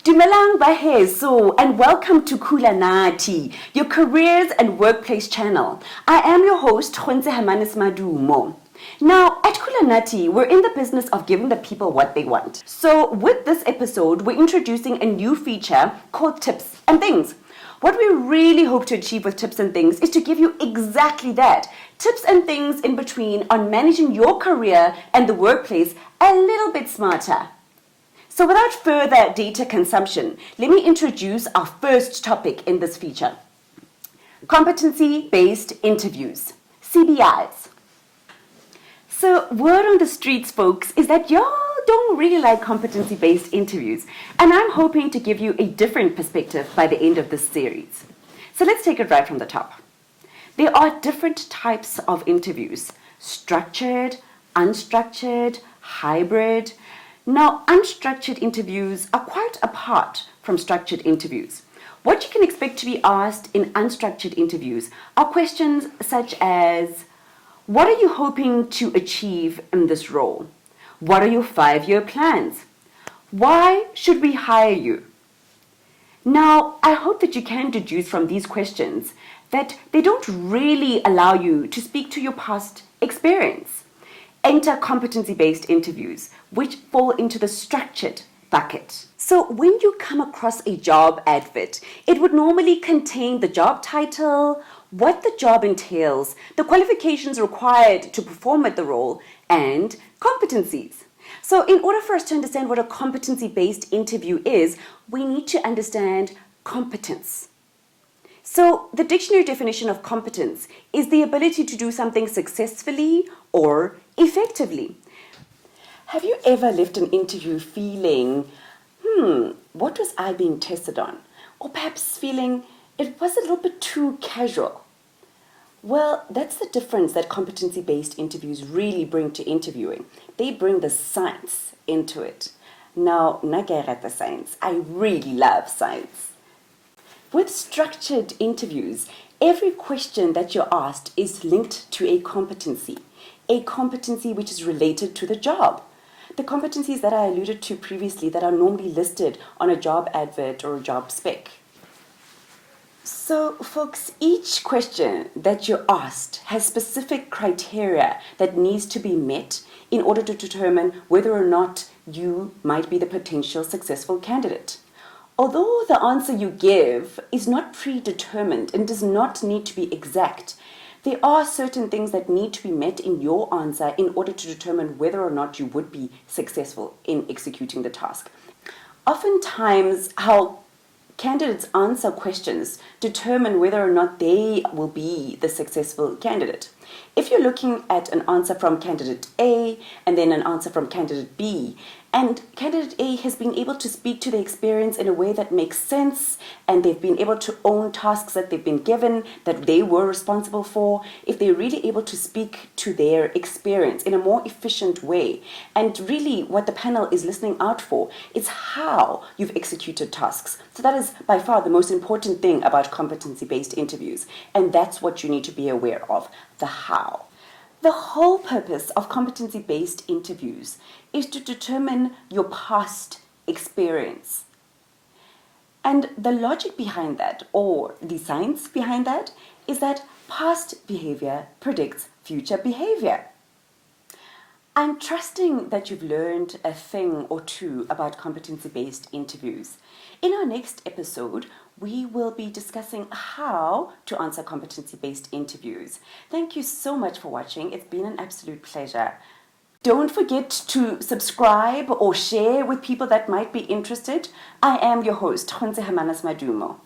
Dumelang baheso and welcome to CoolerNathi, your careers and workplace channel. I am your host, Madumo. Now, at CoolerNathi, we're in the business of giving the people what they want. So with this episode, we're introducing a new feature called Tips and Things. What we really hope to achieve with Tips and Things is to give you exactly that. Tips and things in between on managing your career and the workplace a little bit smarter. So without further data consumption, let me introduce our first topic in this feature. Competency-based interviews, CBIs. So word on the streets, folks, is that y'all don't really like competency-based interviews, and I'm hoping to give you a different perspective by the end of this series. So let's take it right from the top. There are different types of interviews: structured, unstructured, hybrid. Now, unstructured interviews are quite apart from structured interviews. What you can expect to be asked in unstructured interviews are questions such as, what are you hoping to achieve in this role? What are your 5-year plans? Why should we hire you? Now, I hope that you can deduce from these questions that they don't really allow you to speak to your past experience. Enter competency-based interviews, which fall into the structured bucket. So when you come across a job advert, it would normally contain the job title, what the job entails, the qualifications required to perform at the role, and competencies. So in order for us to understand what a competency-based interview is, we need to understand competence. So the dictionary definition of competence is the ability to do something successfully or effectively. Have you ever left an interview feeling, what was I being tested on? Or perhaps feeling it was a little bit too casual? Well, that's the difference that competency-based interviews really bring to interviewing. They bring the science into it. Now, nagerata the science. I really love science. With structured interviews, every question that you're asked is linked to a competency which is related to the job. The competencies that I alluded to previously that are normally listed on a job advert or a job spec. So, folks, each question that you're asked has specific criteria that needs to be met in order to determine whether or not you might be the potential successful candidate. Although the answer you give is not predetermined and does not need to be exact, there are certain things that need to be met in your answer in order to determine whether or not you would be successful in executing the task. Oftentimes, how candidates answer questions determine whether or not they will be the successful candidate. If you're looking at an answer from candidate A and then an answer from candidate B, and candidate A has been able to speak to the experience in a way that makes sense, and they've been able to own tasks that they've been given, that they were responsible for, if they're really able to speak to their experience in a more efficient way, and really what the panel is listening out for is how you've executed tasks. So that is by far the most important thing about competency-based interviews, and that's what you need to be aware of, the how. The whole purpose of competency-based interviews is to determine your past experience. And the logic behind that, or the science behind that, is that past behavior predicts future behavior. I'm trusting that you've learned a thing or two about competency-based interviews. In our next episode, we will be discussing how to answer competency-based interviews. Thank you so much for watching. It's been an absolute pleasure. Don't forget to subscribe or share with people that might be interested. I am your host, Madumo.